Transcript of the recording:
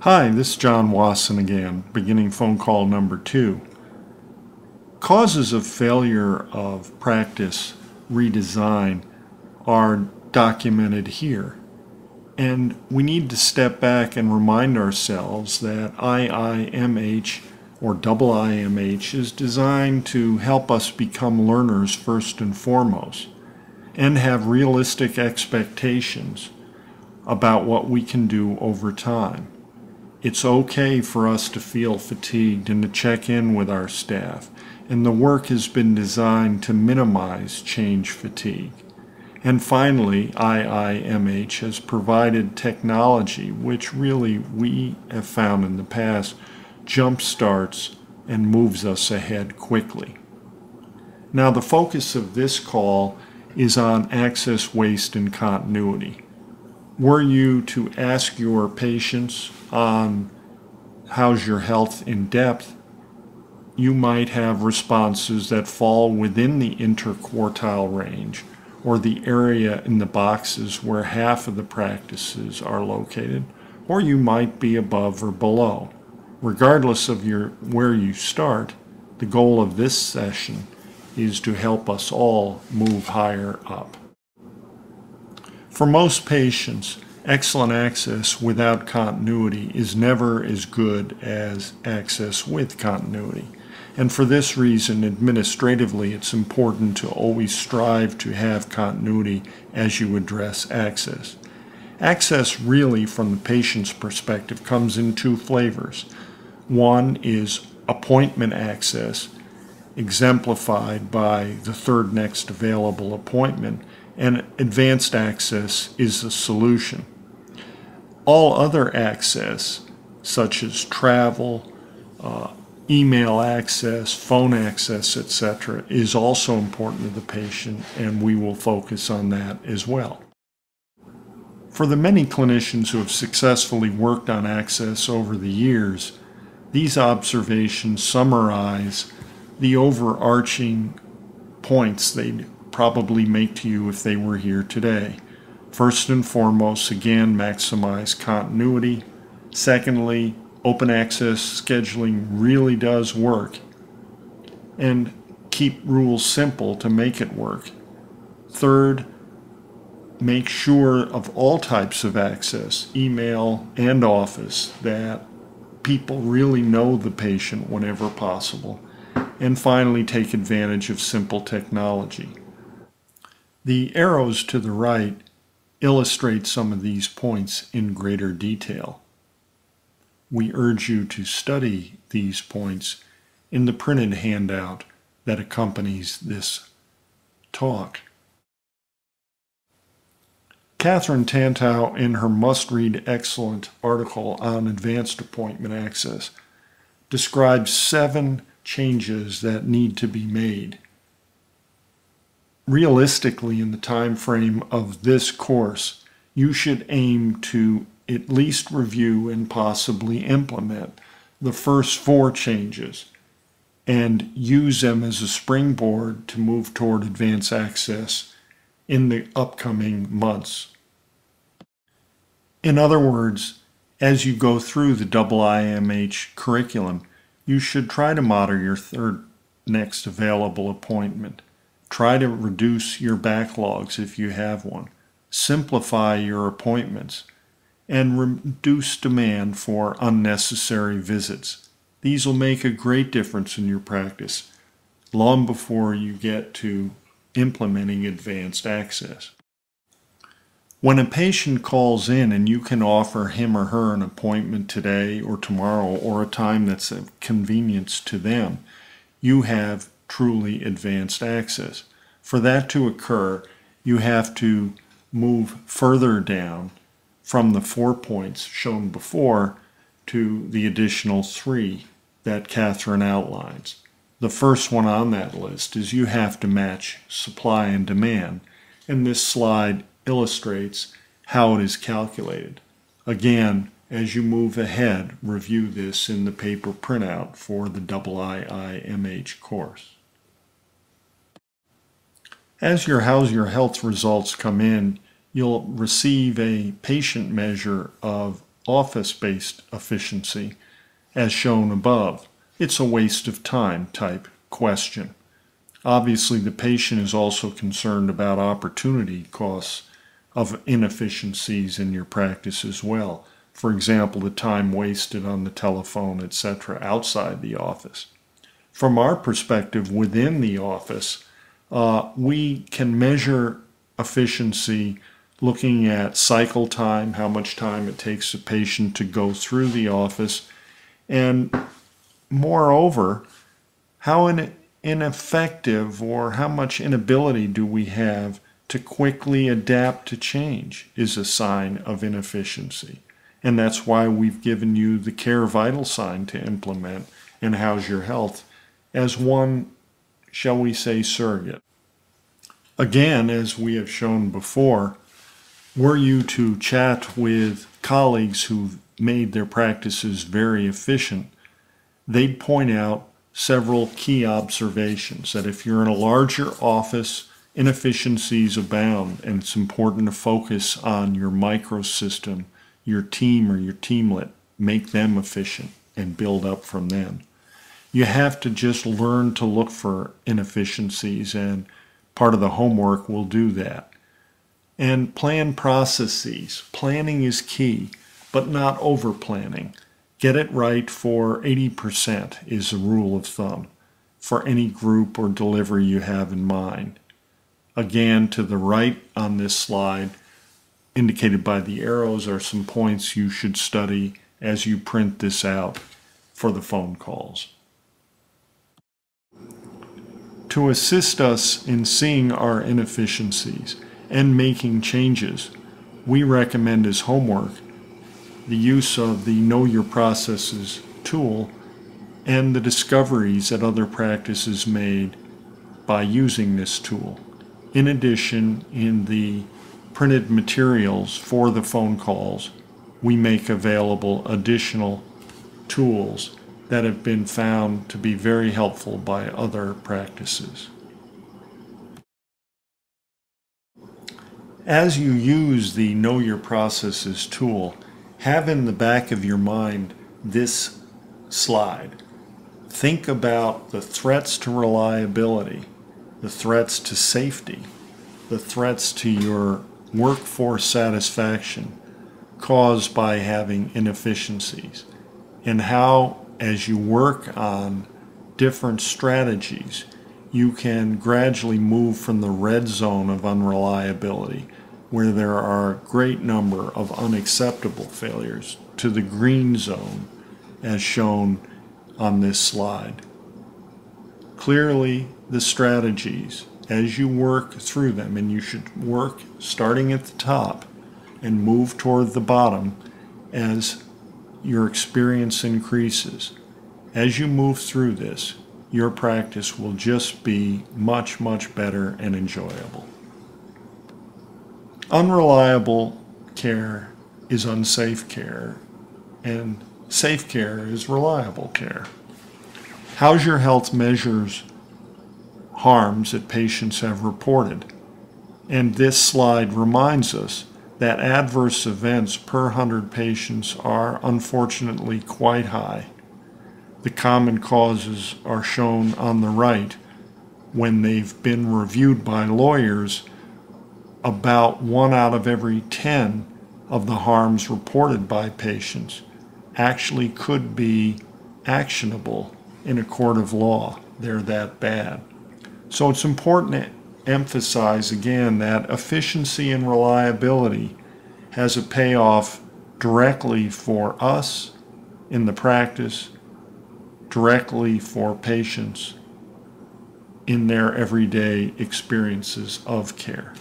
Hi, this is John Wasson again, beginning phone call number 2. Causes of failure of practice redesign are documented here. And we need to step back and remind ourselves that IIMH or IIMH is designed to help us become learners first and foremost and have realistic expectations about what we can do over time. It's okay for us to feel fatigued and to check in with our staff, and the work has been designed to minimize change fatigue. And finally, IIMH has provided technology which really we have found in the past jumpstarts and moves us ahead quickly. Now the focus of this call is on access, waste, and continuity. Were you to ask your patients on how's your health in depth, you might have responses that fall within the interquartile range or the area in the boxes where half of the practices are located, or you might be above or below. Regardless of where you start, the goal of this session is to help us all move higher up. For most patients, excellent access without continuity is never as good as access with continuity. And for this reason, administratively, it's important to always strive to have continuity as you address access. Access really, from the patient's perspective, comes in two flavors. One is appointment access, exemplified by the third next available appointment, and advanced access is the solution. All other access, such as travel, email access, phone access, etc., is also important to the patient, and we will focus on that as well. For the many clinicians who have successfully worked on access over the years, these observations summarize the overarching points they'd probably make to you if they were here today. First and foremost, again, maximize continuity. Secondly, open access scheduling really does work, and keep rules simple to make it work. Third, make sure of all types of access, email and office, that people really know the patient whenever possible. And finally, take advantage of simple technology. The arrows to the right illustrate some of these points in greater detail. We urge you to study these points in the printed handout that accompanies this talk. Catherine Tantow, in her must-read excellent article on advanced appointment access, describes 7 changes that need to be made. Realistically, in the time frame of this course, you should aim to at least review and possibly implement the first 4 changes and use them as a springboard to move toward advanced access in the upcoming months. In other words, as you go through the IIMH curriculum, you should try to monitor your third next available appointment. Try to reduce your backlogs if you have one. Simplify your appointments and reduce demand for unnecessary visits. These will make a great difference in your practice long before you get to implementing advanced access. When a patient calls in and you can offer him or her an appointment today or tomorrow or a time that's of convenience to them, you have truly advanced access. For that to occur, you have to move further down from the 4 points shown before to the additional 3 that Catherine outlines. The first one on that list is you have to match supply and demand, and this slide illustrates how it is calculated. Again, as you move ahead, review this in the paper printout for the IIMH course. As your How's Your Health results come in, you'll receive a patient measure of office-based efficiency, as shown above. It's a waste of time type question. Obviously, the patient is also concerned about opportunity costs of inefficiencies in your practice as well. For example, the time wasted on the telephone, etc., outside the office. From our perspective within the office, we can measure efficiency looking at cycle time, how much time it takes a patient to go through the office, and moreover, how ineffective or how much inability do we have to quickly adapt to change is a sign of inefficiency. And that's why we've given you the care vital sign to implement in How's Your Health as one, shall we say, surrogate. Again, as we have shown before, were you to chat with colleagues who've made their practices very efficient, they'd point out several key observations that if you're in a larger office, inefficiencies abound, and it's important to focus on your microsystem, your team or your teamlet, make them efficient and build up from them. You have to just learn to look for inefficiencies, and part of the homework will do that. And plan processes. Planning is key, but not over planning. Get it right for 80% is a rule of thumb for any group or delivery you have in mind. Again, to the right on this slide, indicated by the arrows, are some points you should study as you print this out for the phone calls. To assist us in seeing our inefficiencies and making changes, we recommend as homework the use of the Know Your Processes tool and the discoveries that other practices made by using this tool. In addition, in the printed materials for the phone calls, we make available additional tools that have been found to be very helpful by other practices. As you use the Know Your Processes tool, have in the back of your mind this slide. Think about the threats to reliability, the threats to safety, the threats to your workforce satisfaction caused by having inefficiencies, and how, as you work on different strategies, you can gradually move from the red zone of unreliability, where there are a great number of unacceptable failures, to the green zone, as shown on this slide. Clearly, the strategies, as you work through them, and you should work starting at the top and move toward the bottom as your experience increases. As you move through this, your practice will just be much, much better and enjoyable. Unreliable care is unsafe care, and safe care is reliable care. How's Your Health measures harms that patients have reported, and this slide reminds us that adverse events per 100 patients are unfortunately quite high. The common causes are shown on the right. When they've been reviewed by lawyers, about 1 out of every 10 of the harms reported by patients actually could be actionable in a court of law. They're that bad. So it's important to emphasize again that efficiency and reliability has a payoff directly for us in the practice, directly for patients in their everyday experiences of care.